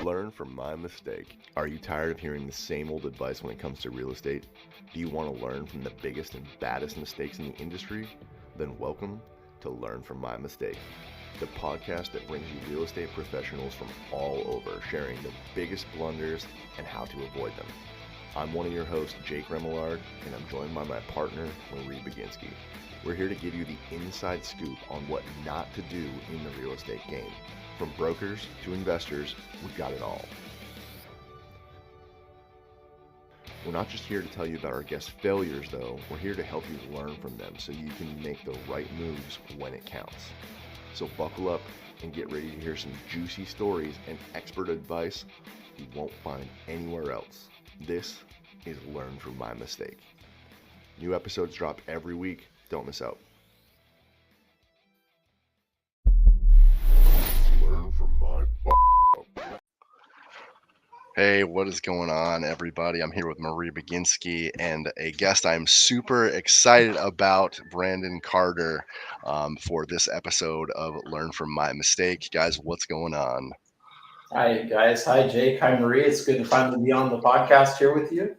Learn from my mistake. Are you tired of hearing the same old advice when it comes to real estate? Do you want to learn from the biggest and baddest mistakes in the industry? Then welcome to Learn from My Mistake, the podcast that brings you real estate professionals from all over, sharing the biggest blunders and how to avoid them. I'm one of your hosts, Jake Remillard, and I'm joined by my partner, Baginski. We're here to give you the inside scoop on what not to do in the real estate game. From brokers to investors, we've got it all. We're not just here to tell you about our guest failures, though. We're here to help you learn from them so you can make the right moves when it counts. So buckle up and get ready to hear some juicy stories and expert advice you won't find anywhere else. This is Learn from My Mistake. New episodes drop every week. Don't miss out. Learn from my Hey, what is going on, everybody? I'm here with Marie Baginski and a guest I'm super excited about, Brandon Carter, for this episode of Learn from My Mistake. Guys, what's going on? Hi, guys. Hi, Jake. Hi, Marie. It's good to finally be on the podcast here with you.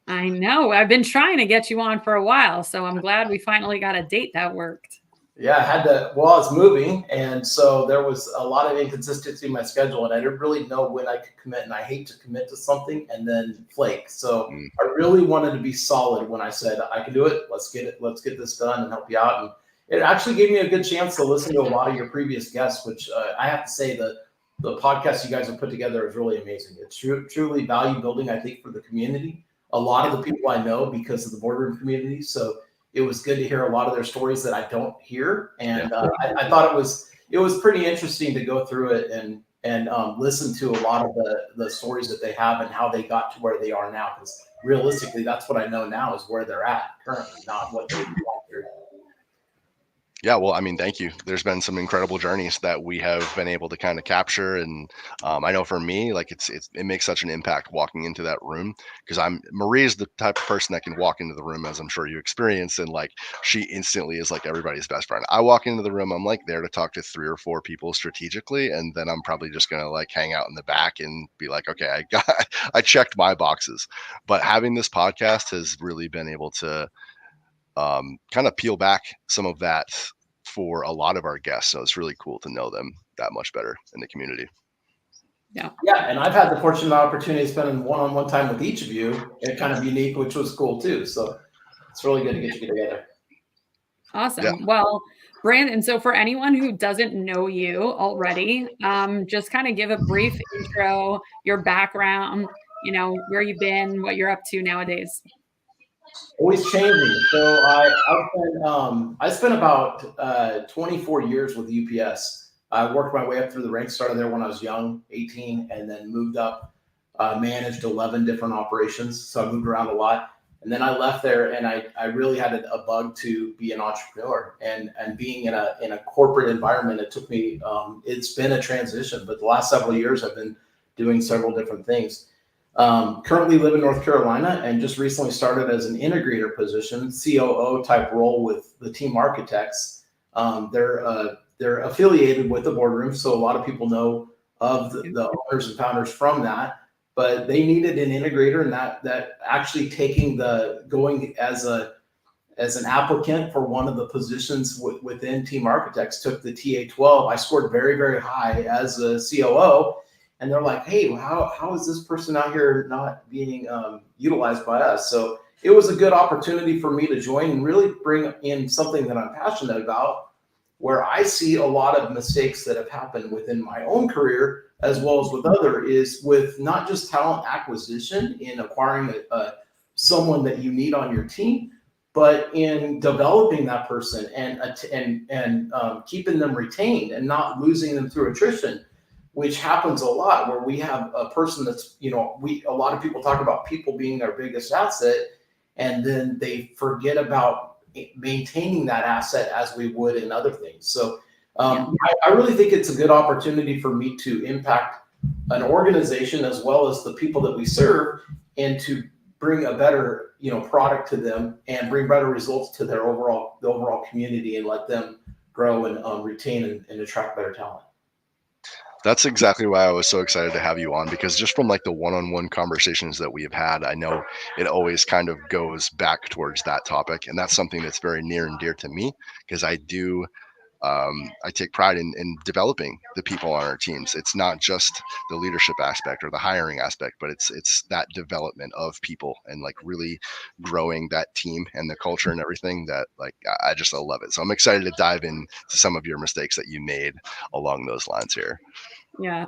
I know. I've been trying to get you on for a while, so I'm glad we finally got a date that worked. Yeah, I had to, well, I was moving, and so there was a lot of inconsistency in my schedule, and I didn't really know when I could commit, and I hate to commit to something and then flake. So I really wanted to be solid when I said, I can do it. Let's get this done and help you out. And it actually gave me a good chance to listen to a lot of your previous guests, which I have to say the podcast you guys have put together is really amazing. It's truly value building, I think, for the community. A lot of the people I know because of the boardroom community. So it was good to hear a lot of their stories that I don't hear. And I thought it was pretty interesting to go through it and listen to a lot of the stories that they have and how they got to where they are now. Because realistically, that's what I know now is where they're at currently, not what they've gone through. Yeah, well, I mean, thank you. There's been some incredible journeys that we have been able to kind of capture, and I know for me, like it makes such an impact walking into that room because Marie is the type of person that can walk into the room, as I'm sure you experienced, and like she instantly is like everybody's best friend. I walk into the room, I'm like there to talk to 3 or 4 people strategically, and then I'm probably just gonna like hang out in the back and be like, okay, I checked my boxes. But having this podcast has really been able to kind of peel back some of that for a lot of our guests. So it's really cool to know them that much better in the community. Yeah, and I've had the fortunate opportunity of spending one-on-one time with each of you, and kind of unique, which was cool too. So it's really good to get you together. Awesome. Yeah. Well, Brandon, so for anyone who doesn't know you already, just kind of give a brief intro, your background, where you've been, what you're up to nowadays. Always changing. So I spent about 24 years with UPS. I worked my way up through the ranks, started there when I was young, 18, and then moved up, managed 11 different operations. So I moved around a lot. And then I left there and I really had a bug to be an entrepreneur and being in a corporate environment. It took me, it's been a transition, but the last several years I've been doing several different things. Currently live in North Carolina and just recently started as an integrator position, COO type role with the Team Architects. They're affiliated with the boardroom, so a lot of people know of the owners and founders from that. But they needed an integrator, and that actually going as an applicant for one of the positions within Team Architects took the TA12. I scored very, very high as a COO. And they're like, hey, how is this person out here not being utilized by us? So it was a good opportunity for me to join and really bring in something that I'm passionate about, where I see a lot of mistakes that have happened within my own career, as well as with is with not just talent acquisition in acquiring someone that you need on your team, but in developing that person and keeping them retained and not losing them through attrition, which happens a lot where we have a person that's, a lot of people talk about people being their biggest asset, and then they forget about maintaining that asset as we would in other things. So I really think it's a good opportunity for me to impact an organization as well as the people that we serve and to bring a better, product to them and bring better results to the overall community and let them grow and retain and attract better talent. That's exactly why I was so excited to have you on, because just from like the one-on-one conversations that we have had, I know it always kind of goes back towards that topic. And that's something that's very near and dear to me because I take pride in developing the people on our teams. It's not just the leadership aspect or the hiring aspect, but it's that development of people and like really growing that team and the culture and everything that like I just I love it. So I'm excited to dive into some of your mistakes that you made along those lines here. Yeah.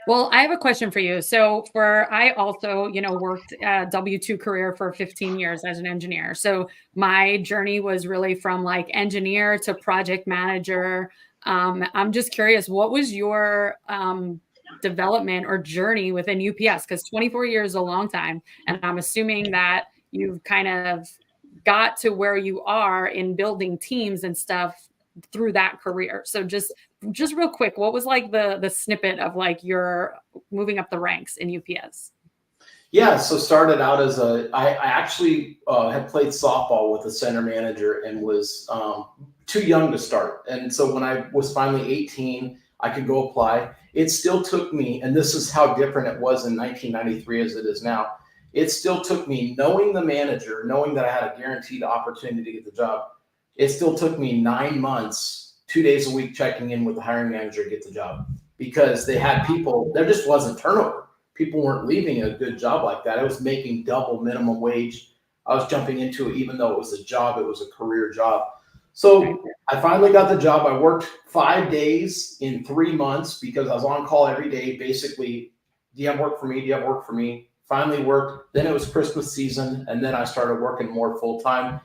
Well, I have a question for you. So I also, worked a W-2 career for 15 years as an engineer. So my journey was really from like engineer to project manager. I'm just curious, what was your development or journey within UPS? Because 24 years is a long time. And I'm assuming that you've kind of got to where you are in building teams and stuff through that career. So just real quick, what was like the snippet of like your moving up the ranks in UPS? Yeah, so started out as I actually had played softball with a center manager and was too young to start. And so when I was finally 18, I could go apply. It still took me, and this is how different it was in 1993 as it is now. It still took me knowing the manager, knowing that I had a guaranteed opportunity to get the job. It still took me 9 months, 2 days a week, checking in with the hiring manager to get the job because they had people, there just wasn't turnover. People weren't leaving a good job like that. I was making double minimum wage. I was jumping into it, even though it was a job, it was a career job. So I finally got the job. I worked 5 days in 3 months because I was on call every day. Basically, do you have work for me? Do you have work for me? Finally worked. Then it was Christmas season. And then I started working more full time,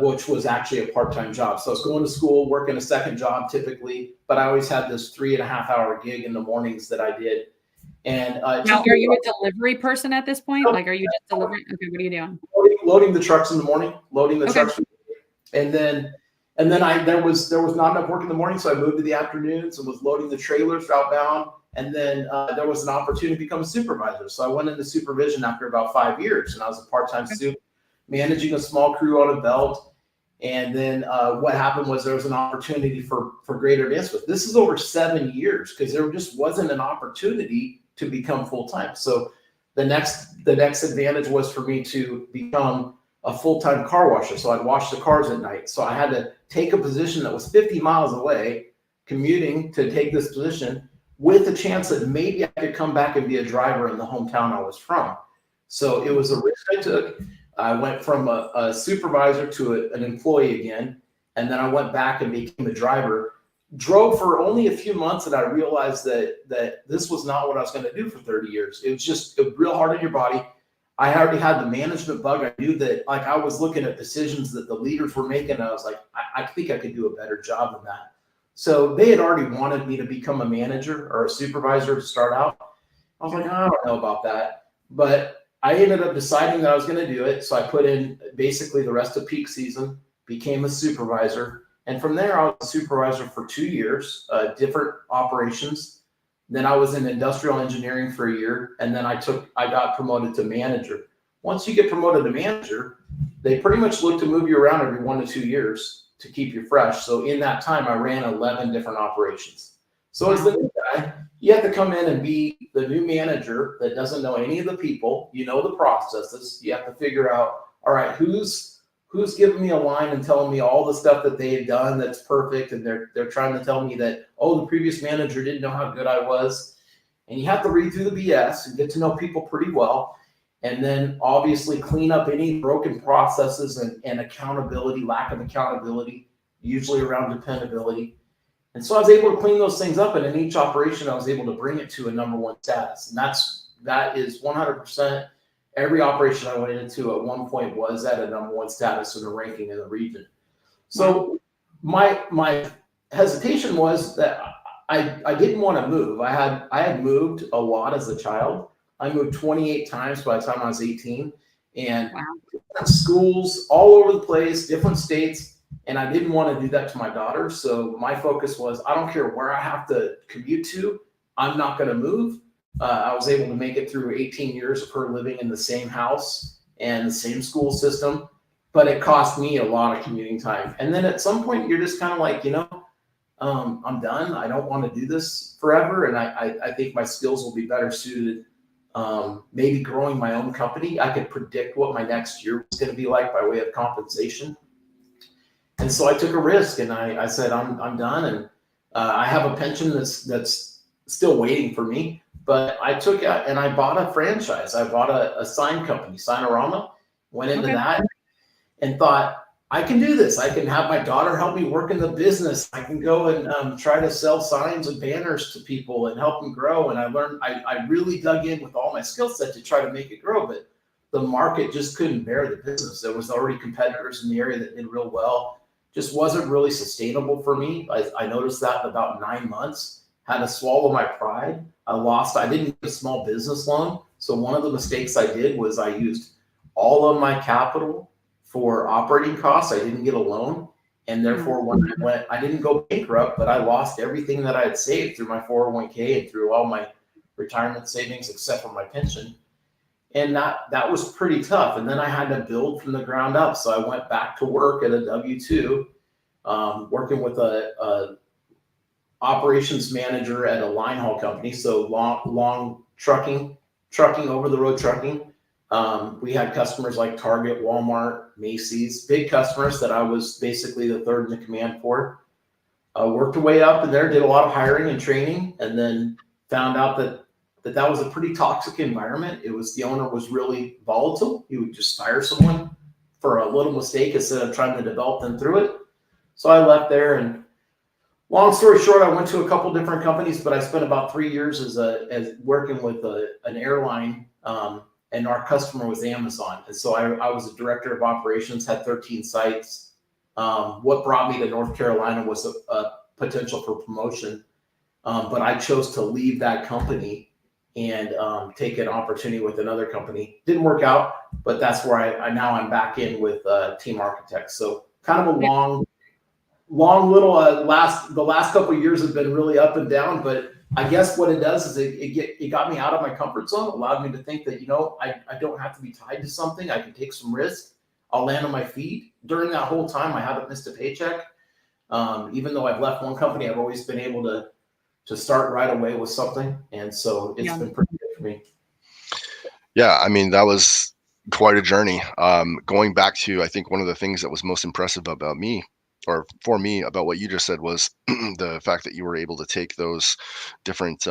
which was actually a part-time job. So I was going to school, working a second job typically, but I always had this 3.5 hour gig in the mornings that I did. And now, are you a delivery person at this point? Like, are you just delivering? Okay, what are you doing? Loading the trucks in the morning, loading the trucks, and then there was not enough work in the morning, so I moved to the afternoons and was loading the trailers outbound. And then there was an opportunity to become a supervisor, so I went into supervision after about 5 years, and I was a part-time soup, managing a small crew on a belt. And then what happened was there was an opportunity for greater advancement. This is over 7 years because there just wasn't an opportunity to become full-time. So the next advantage was for me to become a full-time car washer. So I'd wash the cars at night. So I had to take a position that was 50 miles away, commuting to take this position with a chance that maybe I could come back and be a driver in the hometown I was from. So it was a risk I took. I went from a supervisor to an employee again. And then I went back and became a driver. Drove for only a few months, and I realized that this was not what I was going to do for 30 years. It was just real hard on your body. I already had the management bug. I knew that, like, I was looking at decisions that the leaders were making, and I was like, I think I could do a better job than that. So they had already wanted me to become a manager or a supervisor to start out. I was like, I don't know about that. But I ended up deciding that I was going to do it. So I put in basically the rest of peak season, became a supervisor. And from there, I was a supervisor for 2 years, different operations. Then I was in industrial engineering for a year, and then I got promoted to manager. Once you get promoted to manager, they pretty much look to move you around every 1 to 2 years to keep you fresh. So in that time, I ran 11 different operations. So as the new guy, you have to come in and be the new manager that doesn't know any of the people. You know the processes. You have to figure out, all right, who's giving me a line and telling me all the stuff that they've done that's perfect, and they're trying to tell me that, oh, the previous manager didn't know how good I was. And you have to read through the BS and get to know people pretty well, and then obviously clean up any broken processes and accountability, lack of accountability, usually around dependability. And so I was able to clean those things up, and in each operation I was able to bring it to a #1 status. And that is 100%. Every operation I went into at one point was at a #1 status in the ranking in the region. So my hesitation was that I didn't want to move. I had moved a lot as a child. I moved 28 times by the time I was 18, and schools all over the place, different states. And I didn't want to do that to my daughter. So my focus was, I don't care where I have to commute to, I'm not going to move. I was able to make it through 18 years of her living in the same house and the same school system, but it cost me a lot of commuting time. And then at some point, you're just kind of like, I'm done. I don't want to do this forever. And I think my skills will be better suited. Maybe growing my own company. I could predict what my next year was going to be like by way of compensation. And so I took a risk, and I said, I'm done. And I have a pension that's still waiting for me. But I took it and I bought a franchise. I bought a sign company, Signorama, went into that and thought, I can do this. I can have my daughter help me work in the business. I can go and try to sell signs and banners to people and help them grow. And I learned, I really dug in with all my skill set to try to make it grow, but the market just couldn't bear the business. There was already competitors in the area that did real well. Just wasn't really sustainable for me. I noticed that in about 9 months. Had to swallow my pride. I didn't get a small business loan. So one of the mistakes I did was I used all of my capital for operating costs. I didn't get a loan. And therefore, when I didn't go bankrupt, but I lost everything that I had saved through my 401k and through all my retirement savings, except for my pension. And that was pretty tough. And then I had to build from the ground up. So I went back to work at a W-2, working with a operations manager at a line haul company. So long trucking, over the road trucking. We had customers like Target, Walmart, Macy's, big customers that I was basically the third in the command for. Worked a way up in there, did a lot of hiring and training, and then found out that was a pretty toxic environment. The owner was really volatile. He would just fire someone for a little mistake instead of trying to develop them through it. So I left there, and long story short, I went to a couple different companies, but I spent about 3 years as working with an airline, and our customer was Amazon. And so I was a director of operations, had 13 sites. What brought me to North Carolina was a potential for promotion, but I chose to leave that company and take an opportunity with another company. Didn't work out, but that's where I'm back in with Team Architects. So kind of a long little the last couple of years have been really up and down, but I guess what it does is it got me out of my comfort zone, allowed me to think that, I don't have to be tied to something. I can take some risk. I'll land on my feet. During that whole time, I haven't missed a paycheck. Even though I've left one company, I've always been able to start right away with something. And so it's been pretty good for me. Yeah, I mean, that was quite a journey. Going back to, I think one of the things that was most impressive about me, or for me, about what you just said was the fact that you were able to take those different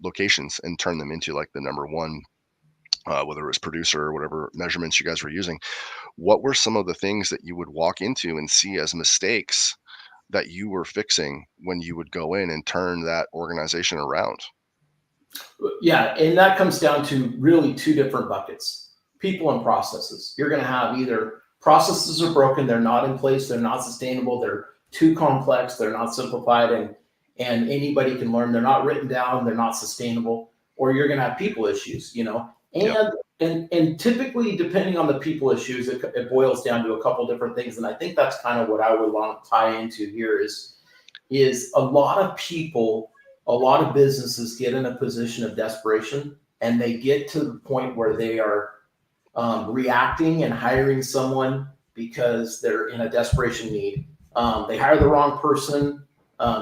locations and turn them into like the number one, whether it was producer or whatever measurements you guys were using. What were some of the things that you would walk into and see as mistakes that you were fixing when you would go in and turn that organization around? Yeah, and that comes down to really two different buckets: people and processes. You're going to have either processes are broken, they're not in place, they're not sustainable, they're too complex, they're not simplified, and anybody can learn. They're not written down, they're not sustainable. Or you're going to have people issues, and typically, depending on the people issues, it boils down to a couple different things. And I think that's kind of what I would want to tie into here is a lot of people, a lot of businesses get in a position of desperation, and they get to the point where they are reacting and hiring someone because they're in a desperation need. They hire the wrong person.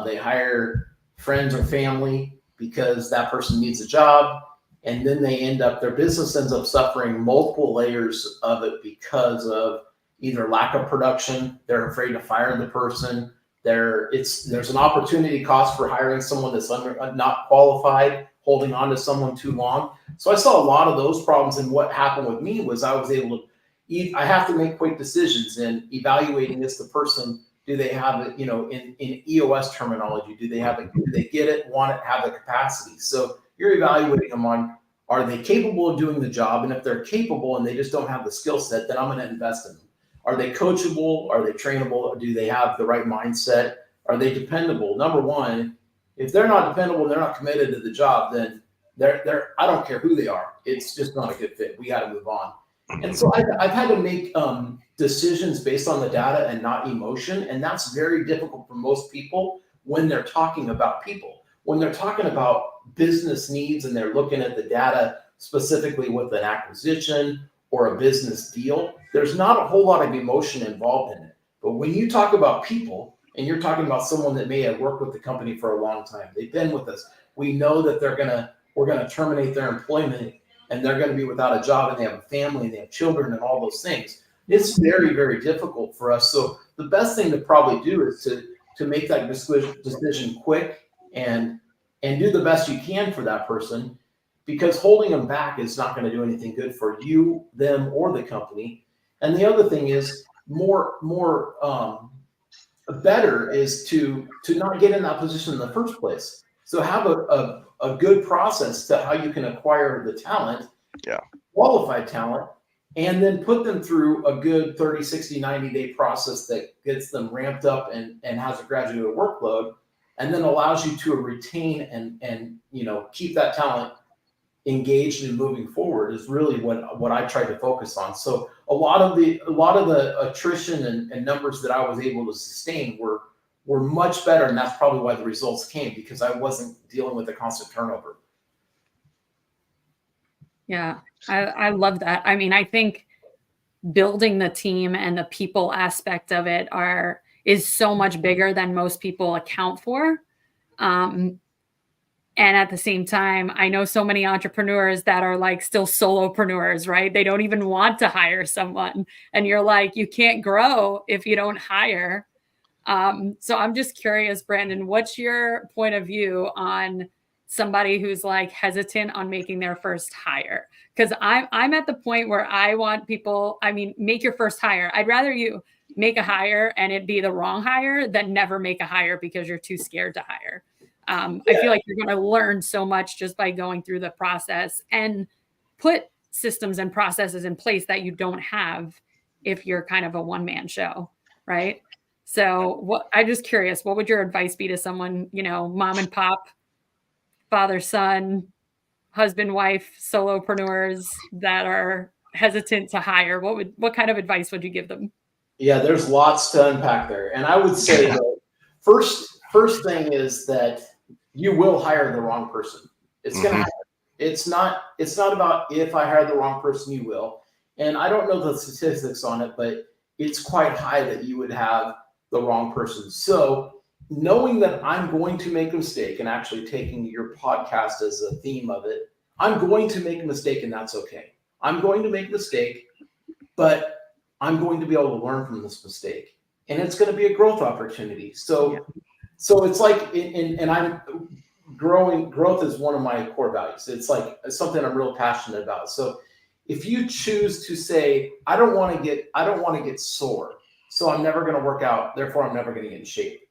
They hire friends or family because that person needs a job. And then their business ends up suffering multiple layers of it because of either lack of production. They're afraid to fire the person. There's an opportunity cost for hiring someone that's not qualified, holding on to someone too long. So I saw a lot of those problems. And what happened with me was I was able to, I have to make quick decisions and evaluating this the person. Do they have it, in EOS terminology, do they have it, do they get it, want it, have the capacity? So you're evaluating them on, are they capable of doing the job? And if they're capable and they just don't have the skill set, then I'm going to invest in them. Are they coachable? Are they trainable? Do they have the right mindset? Are they dependable? Number one, if they're not dependable and they're not committed to the job, then I don't care who they are. It's just not a good fit. We got to move on. And so I've had to make decisions based on the data and not emotion. And that's very difficult for most people when they're talking about people. When they're talking about business needs and they're looking at the data specifically with an acquisition or a business deal, there's not a whole lot of emotion involved in it. But when you talk about people, and you're talking about someone that may have worked with the company for a long time. They've been with us. We know that we're gonna terminate their employment and they're gonna be without a job and they have a family and they have children and all those things. It's very, very difficult for us. So the best thing to probably do is to make that decision quick and do the best you can for that person, because holding them back is not going to do anything good for you, them, or the company. And the other thing is better is to not get in that position in the first place. So have a good process to how you can acquire the talent, qualified talent, and then put them through a good 30, 60, 90-day process that gets them ramped up and has a graduated workload, and then allows you to retain and keep that talent engaged and moving forward is really what I try to focus on. So a lot of the attrition and numbers that I was able to sustain were much better, and that's probably why the results came, because I wasn't dealing with the constant turnover. Yeah, I love that. I mean, I think building the team and the people aspect of it is so much bigger than most people account for. And at the same time, I know so many entrepreneurs that are like still solopreneurs, right? They don't even want to hire someone. And you're like, you can't grow if you don't hire. So I'm just curious, Brandon, what's your point of view on somebody who's like hesitant on making their first hire? Because I'm at the point where I want people, make your first hire. I'd rather you make a hire and it be the wrong hire than never make a hire because you're too scared to hire. I feel like you're going to learn so much just by going through the process and put systems and processes in place that you don't have if you're kind of a one-man show, right? So I'm just curious, what would your advice be to someone, mom and pop, father, son, husband, wife, solopreneurs that are hesitant to hire? What kind of advice would you give them? Yeah, there's lots to unpack there. And I would say that first thing is that you will hire the wrong person. It's going to happen. It's not about if I hire the wrong person, you will. And I don't know the statistics on it, but it's quite high that you would have the wrong person. So knowing that I'm going to make a mistake, and actually taking your podcast as a theme of it, I'm going to make a mistake, and that's okay. I'm going to make a mistake, but I'm going to be able to learn from this mistake, and it's going to be a growth opportunity. So it's like, and I'm growing. Growth is one of my core values. It's like something I'm real passionate about. So if you choose to say, I don't want to get sore, so I'm never going to work out, therefore I'm never going to get in shape.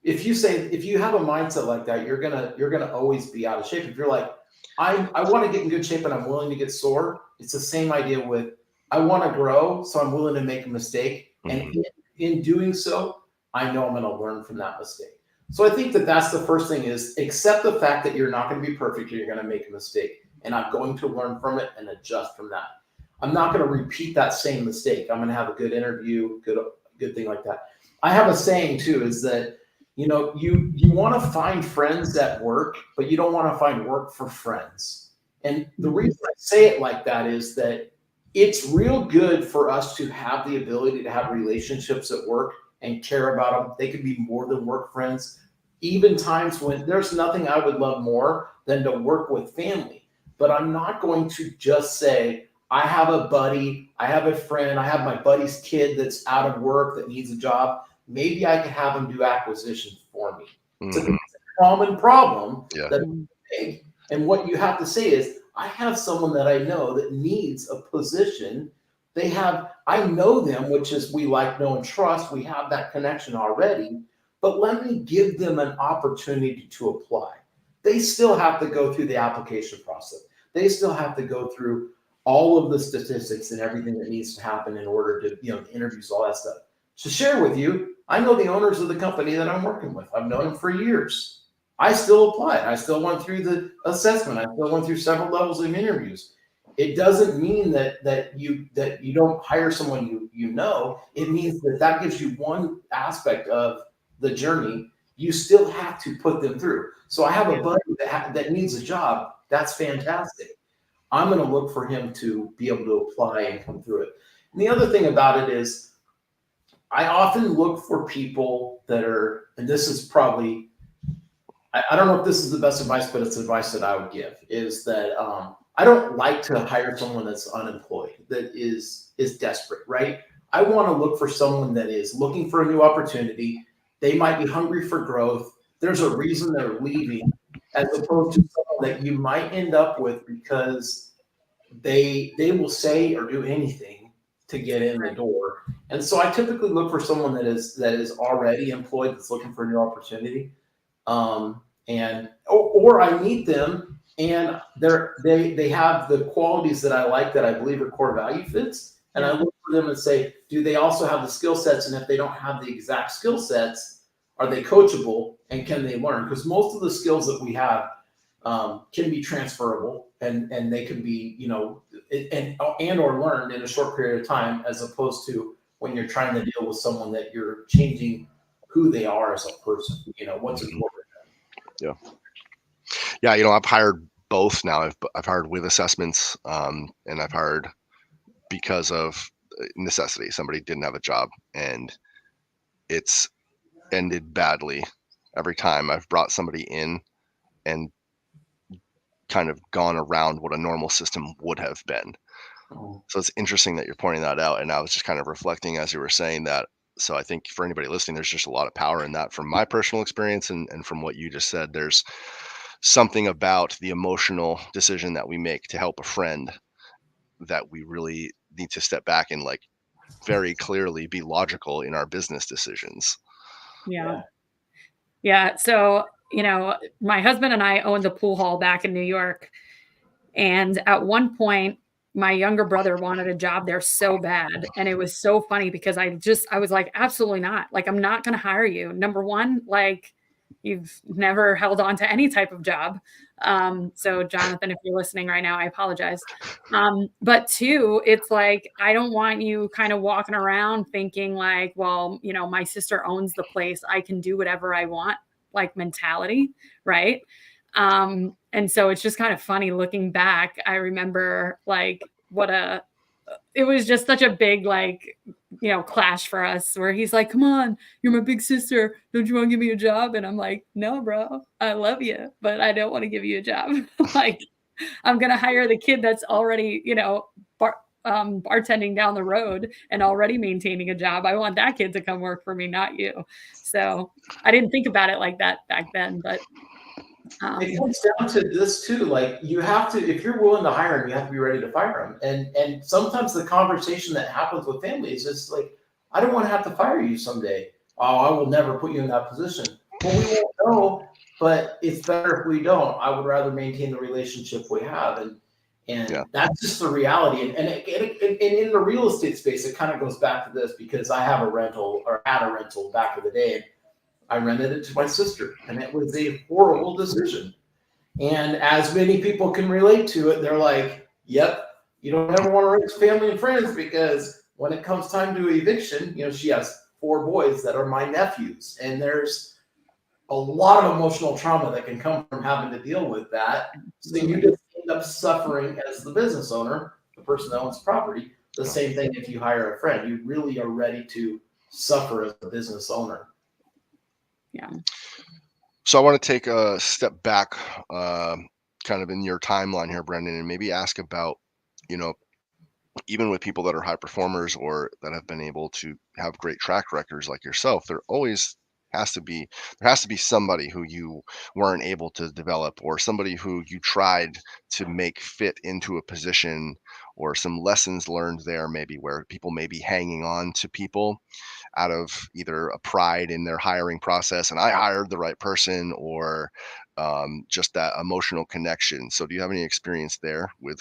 If you have a mindset like that, you're gonna always be out of shape. If you're like, I want to get in good shape and I'm willing to get sore, it's the same idea with, I want to grow, so I'm willing to make a mistake. And in doing so, I know I'm going to learn from that mistake. So I think that that's the first thing, is accept the fact that you're not going to be perfect. You're going to make a mistake, and I'm going to learn from it and adjust from that. I'm not going to repeat that same mistake. I'm going to have a good interview, good thing like that. I have a saying too, is that, you want to find friends at work, but you don't want to find work for friends. And the reason I say it like that is that it's real good for us to have the ability to have relationships at work and care about them. They could be more than work friends. Even times when there's nothing I would love more than to work with family. But I'm not going to just say, I have a buddy, I have a friend, I have my buddy's kid that's out of work that needs a job. Maybe I could have them do acquisitions for me. It's a common problem that big. And what you have to say is, I have someone that I know that needs a position. I know them, which is, we like, know, and trust. We have that connection already, but let me give them an opportunity to apply. They still have to go through the application process. They still have to go through all of the statistics and everything that needs to happen in order to, the interviews, all that stuff. To share with you, I know the owners of the company that I'm working with. I've known them for years. I still applied. I still went through the assessment. I still went through several levels of interviews. It doesn't mean that you don't hire someone you know. It means that gives you one aspect of the journey. You still have to put them through. So I have a buddy that needs a job. That's fantastic. I'm going to look for him to be able to apply and come through it. And the other thing about it is, I often look for people that are, and this is probably, I don't know if this is the best advice, but it's advice that I would give, is that I don't like to hire someone that's unemployed, that is desperate, right? I want to look for someone that is looking for a new opportunity. They might be hungry for growth. There's a reason they're leaving, as opposed to someone that you might end up with because they will say or do anything to get in the door. And so I typically look for someone that is already employed, that's looking for a new opportunity. And or I meet them and they have the qualities that I like, that I believe are core value fits. And I look for them and say, do they also have the skill sets? And if they don't have the exact skill sets, are they coachable and can they learn? Because most of the skills that we have can be transferable, and they can be, and or learned in a short period of time, as opposed to when you're trying to deal with someone that you're changing who they are as a person, what's important. Yeah. I've hired both now. I've hired with assessments, and I've hired because of necessity. Somebody didn't have a job, and it's ended badly every time I've brought somebody in and kind of gone around what a normal system would have been. Oh. So it's interesting that you're pointing that out. And I was just kind of reflecting as you were saying that. So I think for anybody listening, there's just a lot of power in that from my personal experience and from what you just said. There's something about the emotional decision that we make to help a friend that we really need to step back and like very clearly be logical in our business decisions. Yeah. So, my husband and I owned the pool hall back in New York. And at one point, my younger brother wanted a job there so bad. And it was so funny because I was like, absolutely not. Like, I'm not going to hire you. Number one, like, you've never held on to any type of job. So Jonathan, if you're listening right now, I apologize. But two, it's like, I don't want you kind of walking around thinking like, well, my sister owns the place, I can do whatever I want, like mentality. Right. And so it's just kind of funny looking back. I remember like it was just such a big, like, clash for us where he's like, come on, you're my big sister. Don't you want to give me a job? And I'm like, no, bro, I love you, but I don't want to give you a job. Like, I'm going to hire the kid that's already, bartending down the road and already maintaining a job. I want that kid to come work for me, not you. So I didn't think about it like that back then, but it comes down to this too. Like, you have to, if you're willing to hire him, you have to be ready to fire him. And sometimes the conversation that happens with families is like, I don't want to have to fire you someday. Oh, I will never put you in that position. Well, we won't know, but it's better if we don't. I would rather maintain the relationship we have. And that's just the reality. And in the real estate space, it kind of goes back to this, because I have a rental, or had a rental back in the day. I rented it to my sister, and it was a horrible decision. And as many people can relate to it, they're like, yep, you don't ever want to rent to family and friends, because when it comes time to eviction, she has 4 boys that are my nephews. And there's a lot of emotional trauma that can come from having to deal with that. So you just end up suffering as the business owner, the person that owns the property. The same thing if you hire a friend. You really are ready to suffer as a business owner. Yeah. So I want to take a step back, kind of in your timeline here, Brendan, and maybe ask about, even with people that are high performers or that have been able to have great track records like yourself, there has to be somebody who you weren't able to develop, or somebody who you tried to make fit into a position, or some lessons learned there, maybe where people may be hanging on to people out of either a pride in their hiring process and I hired the right person, or just that emotional connection. So do you have any experience there with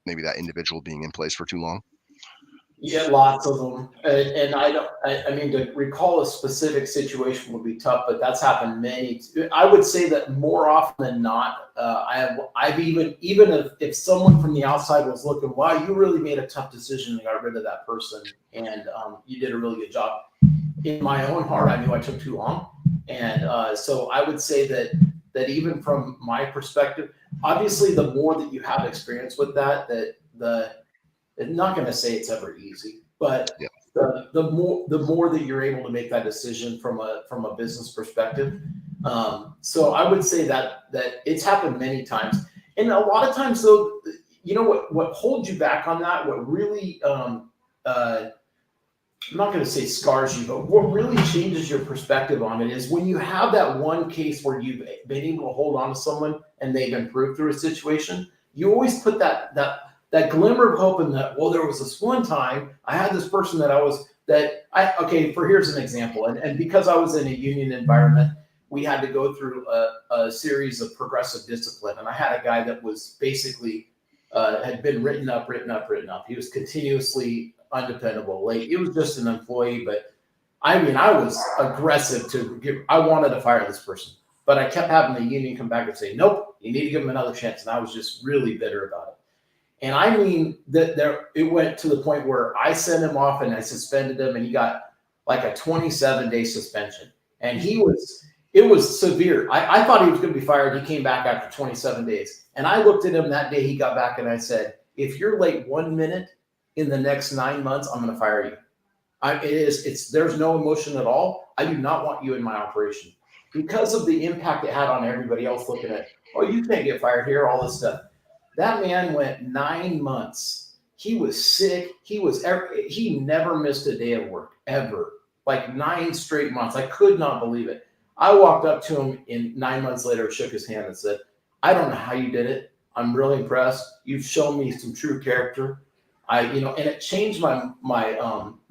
maybe that individual being in place for too long? Yeah, lots of them. And I mean, to recall a specific situation would be tough, but that's happened many. I would say that more often than not, I've even if someone from the outside was looking, wow, you really made a tough decision and got rid of that person, and you did a really good job. In my own heart, I knew I took too long. And so I would say that even from my perspective, obviously the more that you have experience with that I'm not going to say it's ever easy, but the more that you're able to make that decision from a business perspective. So I would say that it's happened many times, and a lot of times though, you know what holds you back on that, what really I'm not going to say scars you, but what really changes your perspective on it is when you have that one case where you've been able to hold on to someone and they've improved through a situation. You always put that glimmer of hope in that. Well, there was this one time I had this person here's an example, and because I was in a union environment, we had to go through a series of progressive discipline, and I had a guy that was basically had been written up. He was continuously undependable, late. It was just an employee, but I mean, I was aggressive I wanted to fire this person, but I kept having the union come back and say, nope, you need to give him another chance. And I was just really bitter about it. And I mean, it went to the point where I sent him off and I suspended him, and he got like a 27-day suspension. And it was severe. I thought he was going to be fired. He came back after 27 days. And I looked at him that day he got back and I said, if you're late 1 minute, in the next 9 months, I'm going to fire you. There's no emotion at all. I do not want you in my operation because of the impact it had on everybody else looking at, oh, you can't get fired here, all this stuff. That man went 9 months. He was sick. He never missed a day of work ever, like 9 straight months. I could not believe it. I walked up to him 9 months later, shook his hand and said, I don't know how you did it. I'm really impressed. You've shown me some true character. And it changed my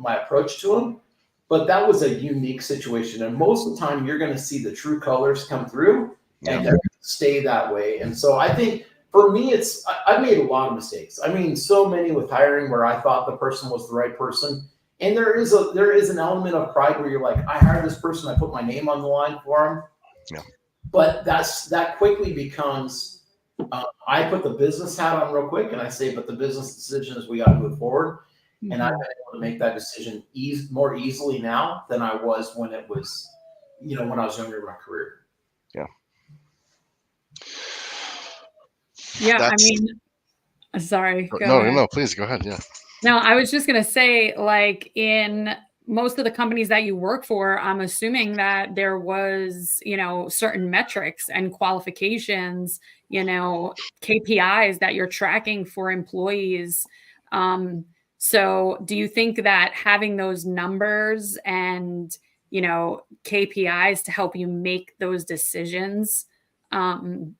approach to him, but that was a unique situation. And most of the time you're going to see the true colors come through and they're going to stay that way. And so I think for me, I made a lot of mistakes. I mean, so many with hiring where I thought the person was the right person. And there is an element of pride where you're like, I hired this person, I put my name on the line for him. Yeah. But that quickly becomes, I put the business hat on real quick and I say, but the business decision is we got to move forward. Mm-hmm. And I've been able to make that decision more easily now than I was when it was, when I was younger in my career. Yeah. Yeah. Sorry. No, please go ahead. Yeah. No, I was just going to say, like, in most of the companies that you work for, I'm assuming that there was, certain metrics and qualifications, KPIs that you're tracking for employees. So do you think that having those numbers and, KPIs to help you make those decisions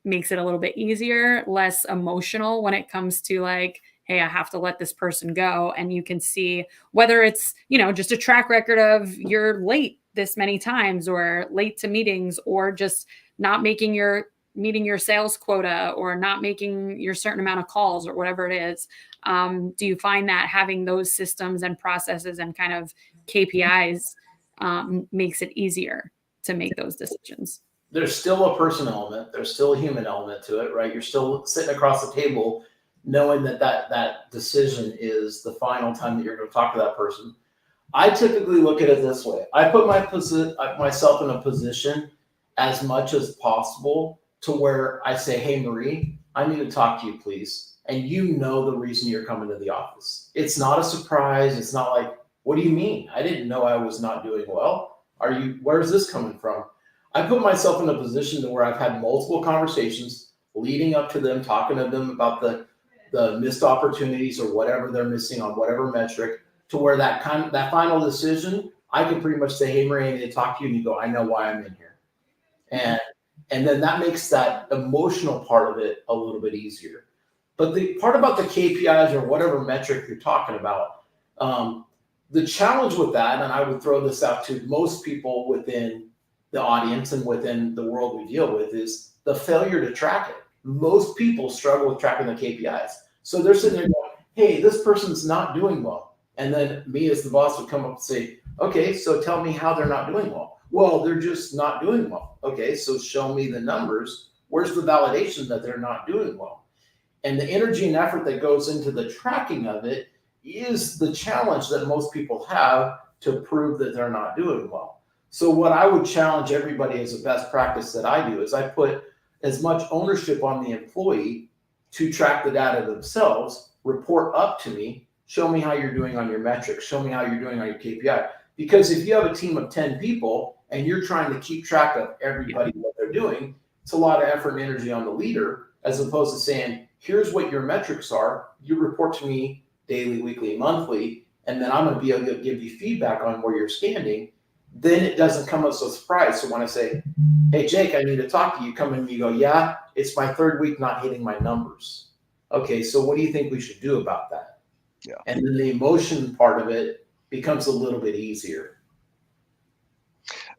makes it a little bit easier, less emotional when it comes to like, hey, I have to let this person go. And you can see whether it's, just a track record of you're late this many times or late to meetings or just not meeting your sales quota or not making your certain amount of calls or whatever it is. Do you find that having those systems and processes and kind of KPIs makes it easier to make those decisions? There's still a person element. There's still a human element to it, right? You're still sitting across the table knowing that decision is the final time that you're going to talk to that person. I typically look at it this way. I put myself in a position as much as possible to where I say, hey, Marie, I need to talk to you, please. And the reason you're coming to the office. It's not a surprise. It's not like, what do you mean? I didn't know I was not doing well. Where's this coming from? I put myself in a position to where I've had multiple conversations leading up to them, talking to them about the missed opportunities or whatever they're missing on whatever metric, to where that final decision, I can pretty much say, hey, Marie, I need to talk to you. And you go, I know why I'm in here. And then that makes that emotional part of it a little bit easier. But the part about the KPIs or whatever metric you're talking about, the challenge with that, and I would throw this out to most people within the audience and within the world we deal with, is the failure to track it. Most people struggle with tracking the KPIs. So they're sitting there going, hey, this person's not doing well. And then me as the boss would come up and say, okay, so tell me how they're not doing well. Well, they're just not doing well. Okay, so show me the numbers. Where's the validation that they're not doing well? And the energy and effort that goes into the tracking of it is the challenge that most people have to prove that they're not doing well. So what I would challenge everybody as a best practice that I do is I put as much ownership on the employee to track the data themselves, report up to me, show me how you're doing on your metrics, show me how you're doing on your KPI. Because if you have a team of 10 people and you're trying to keep track of everybody, what they're doing, it's a lot of effort and energy on the leader, as opposed to saying, here's what your metrics are. You report to me daily, weekly, monthly, and then I'm going to be able to give you feedback on where you're standing. Then it doesn't come as a surprise. So when I say, hey, Jake, I need to talk to you, come in and you go, yeah, it's my third week not hitting my numbers. Okay, so what do you think we should do about that? Yeah. And then the emotion part of it becomes a little bit easier.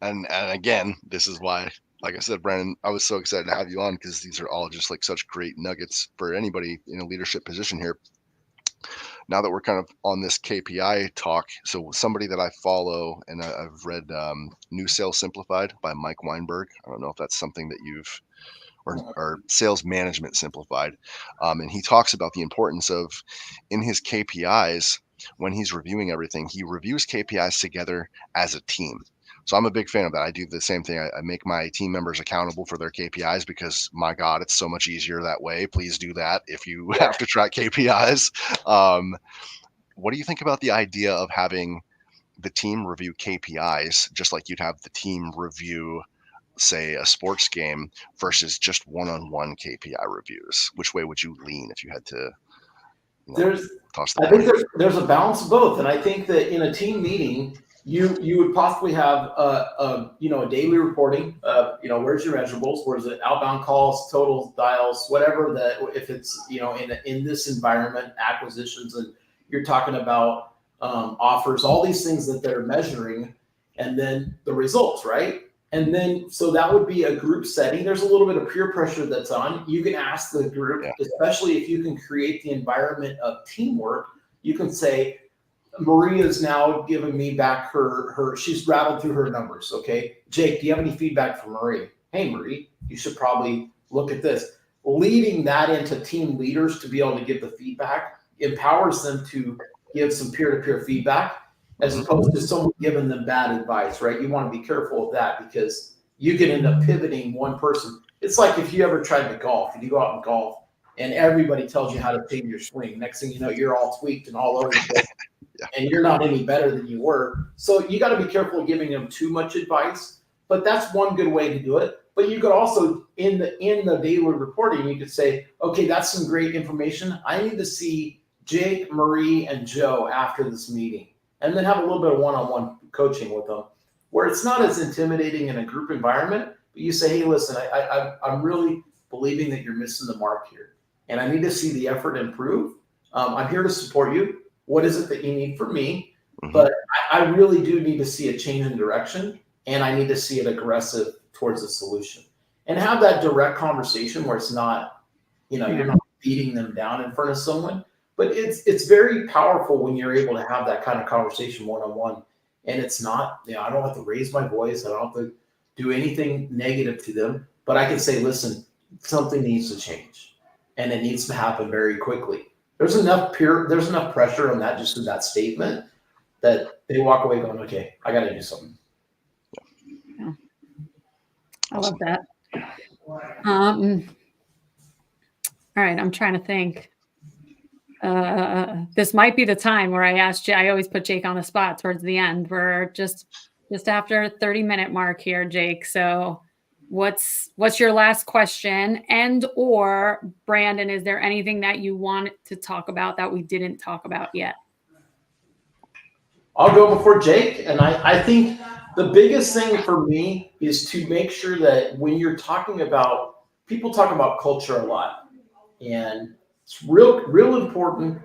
And again, this is why, like I said, Brandon, I was so excited to have you on, because these are all just like such great nuggets for anybody in a leadership position here. Now that we're kind of on this KPI talk, so somebody that I follow, and I've read New Sales Simplified by Mike Weinberg. I don't know if that's something that you've, or Sales Management Simplified. And he talks about the importance of, in his KPIs, when he's reviewing everything, he reviews KPIs together as a team. So I'm a big fan of that. I do the same thing. I make my team members accountable for their KPIs, because my God, it's so much easier that way. Please do that if you have to track KPIs. What do you think about the idea of having the team review KPIs, just like you'd have the team review, say, a sports game, versus just one-on-one KPI reviews? Which way would you lean if you had to, toss the I think there's a balance of both. And I think that in a team meeting, you would possibly have a daily reporting, where's your measurables, where's it outbound calls, totals, dials, whatever that, if it's, in this environment, acquisitions, and you're talking about offers, all these things that they're measuring, and then the results, right? And then, so that would be a group setting. There's a little bit of peer pressure that's on. You can ask the group, especially if you can create the environment of teamwork, you can say, Maria's now giving me back she's rattled through her numbers. Okay. Jake, do you have any feedback from Marie? Hey, Marie, you should probably look at this. Leading that into team leaders to be able to give the feedback empowers them to give some peer-to-peer feedback, as opposed to someone giving them bad advice, right? You want to be careful of that, because you can end up pivoting one person. It's like if you ever tried to golf, and you go out and golf and everybody tells you how to take your swing. Next thing you know, you're all tweaked and all over the place. And you're not any better than you were. So you got to be careful of giving them too much advice, but that's one good way to do it. But you could also, in the daily reporting, you could say, okay, that's some great information. I need to see Jake, Marie, and Joe after this meeting, and then have a little bit of one-on-one coaching with them, where it's not as intimidating in a group environment, but you say, hey, listen, I'm really believing that you're missing the mark here, and I need to see the effort improve. I'm here to support you. What is it that you need from me? But I really do need to see a change in direction, and I need to see it aggressive towards a solution, and have that direct conversation where it's not, you're not beating them down in front of someone, but it's very powerful when you're able to have that kind of conversation one-on-one, and it's not, I don't have to raise my voice. I don't have to do anything negative to them, but I can say, listen, something needs to change, and it needs to happen very quickly. There's enough pressure on that, just in that statement, that they walk away going, okay, I got to do something. Yeah. I love that. All right. I'm trying to think. This might be the time where I always put Jake on the spot towards the end. We're just after 30-minute mark here, Jake. So what's your last question? And or Brandon, is there anything that you want to talk about that we didn't talk about yet? I'll go before Jake. And I think the biggest thing for me is to make sure that when you're talking about, people talk about culture a lot, and it's real important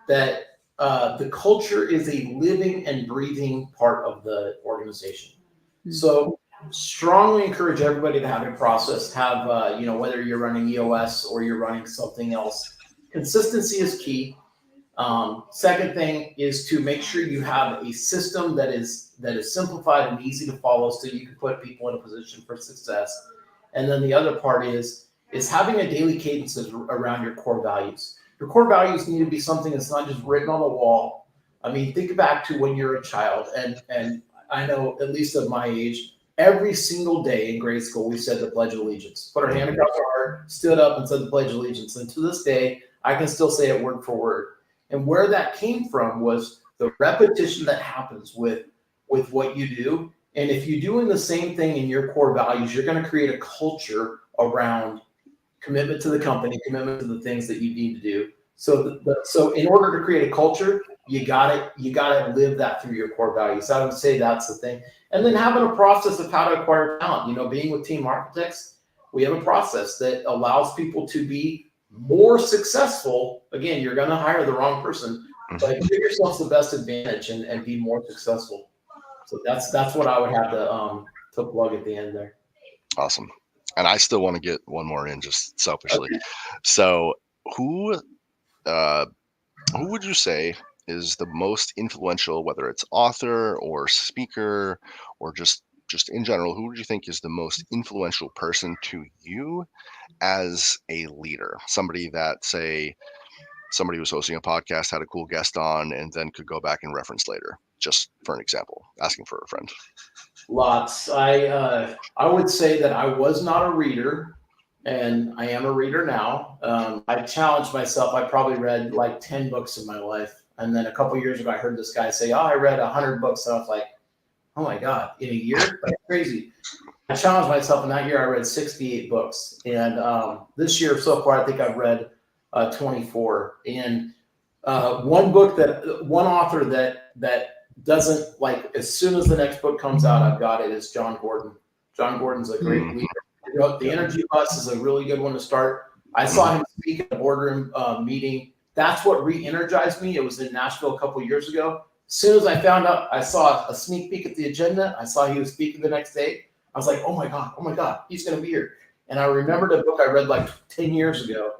that the culture is a living and breathing part of the organization. So strongly encourage everybody to have a process, have, whether you're running EOS or you're running something else, consistency is key. Second thing is to make sure you have a system that is simplified and easy to follow, so you can put people in a position for success. And then the other part is having a daily cadence around your core values. Your core values need to be something that's not just written on the wall. I mean, think back to when you're a child, and I know, at least of my age, every single day in grade school, we said the Pledge of Allegiance. Put our hand across our heart, stood up and said the Pledge of Allegiance. And to this day, I can still say it word for word. And where that came from was the repetition that happens with what you do. And if you're doing the same thing in your core values, you're going to create a culture around commitment to the company, commitment to the things that you need to do. So, so in order to create a culture, you gotta live that through your core values. I would say that's the thing. And then having a process of how to acquire talent. You know, being with Team Architects, we have a process that allows people to be more successful. Again, you're going to hire the wrong person, but give yourself the best advantage and be more successful. So that's what I would have to plug at the end there. Awesome. And I still want to get one more in, just selfishly. Okay. So who would you say is the most influential, whether it's author or speaker or just in general, who would you think is the most influential person to you as a leader? Somebody that, say, somebody was hosting a podcast, had a cool guest on, and then could go back and reference later, just for an example, asking for a friend. Lots. I would say that I was not a reader, and I am a reader now. I challenged myself. I probably read like 10 books in my life. And then a couple of years ago, I heard this guy say, "Oh, I read 100 books." And I was like, "Oh my God, in a year? That's crazy." I challenged myself, and that year I read 68 books. And this year so far, I think I've read 24. And one author that doesn't, like, as soon as the next book comes out, I've got it, is John Gordon. John Gordon's a great leader. The Energy Bus is a really good one to start. I saw him speak at a boardroom meeting. That's what re-energized me. It was in Nashville a couple of years ago. As soon as I found out, I saw a sneak peek at the agenda. I saw he was speaking the next day. I was like, oh my God, he's going to be here. And I remembered a book I read like 10 years ago.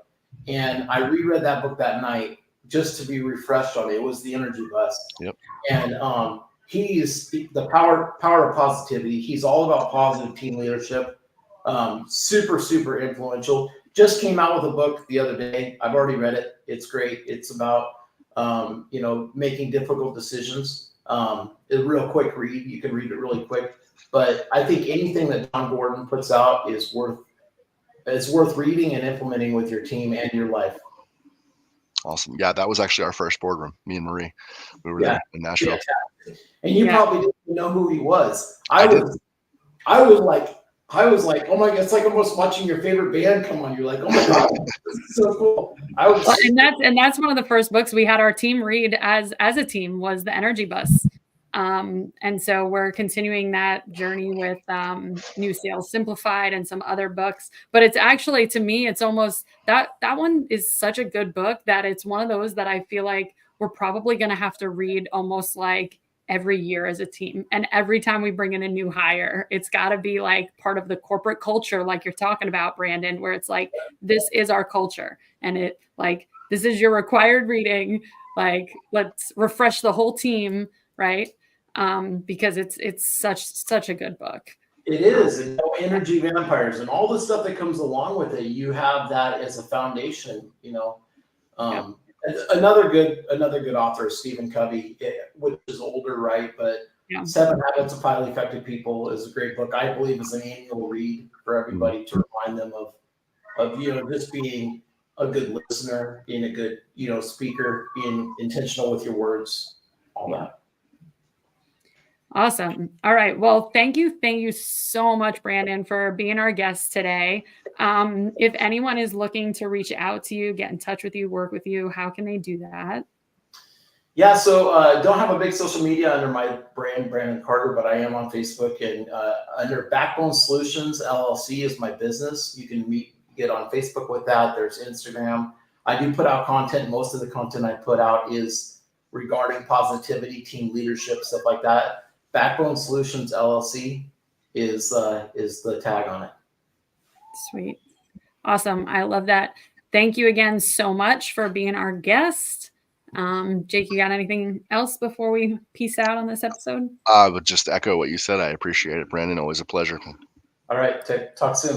And I reread that book that night just to be refreshed on it. It was The Energy Bus. Yep. And he is the power of positivity. He's all about positive team leadership. Super, super influential. Just came out with a book the other day. I've already read it. It's great. It's about, making difficult decisions. It's a real quick read. You can read it really quick. But I think anything that John Gordon puts out is worth reading and implementing with your team and your life. Awesome. Yeah, that was actually our first boardroom, me and Marie. We were there in Nashville. Yeah. And you probably didn't know who he was. I was like, oh my God, it's like almost watching your favorite band come on. You're like, oh my God, this is so cool. And that's one of the first books we had our team read as a team, was The Energy Bus. And so we're continuing that journey with New Sales Simplified and some other books. But it's actually, to me, it's almost that one is such a good book that it's one of those that I feel like we're probably going to have to read almost like every year as a team. And every time we bring in a new hire, it's got to be like part of the corporate culture, like you're talking about, Brandon, where it's like, this is our culture. And it, like, this is your required reading. Like, let's refresh the whole team, right? Because it's such a good book. It is. And energy vampires and all the stuff that comes along with it, you have that as a foundation, Another good author is Stephen Covey, which is older, right? But 7 Habits of Highly Effective People is a great book. I believe is an annual read for everybody to remind them of just being a good listener, being a good, speaker, being intentional with your words, all that. Awesome. All right. Well, thank you so much, Brandon, for being our guest today. If anyone is looking to reach out to you, get in touch with you, work with you, how can they do that? Yeah, so don't have a big social media under my brand, Brandon Carter, but I am on Facebook, and under Backbone Solutions LLC is my business. You can get on Facebook with that. There's Instagram. I do put out content. Most of the content I put out is regarding positivity, team leadership, stuff like that. Backbone Solutions LLC is the tag on it. Sweet. Awesome. I love that. Thank you again so much for being our guest. Jake, you got anything else before we peace out on this episode? I would just echo what you said. I appreciate it, Brandon. Always a pleasure. All right. Talk soon.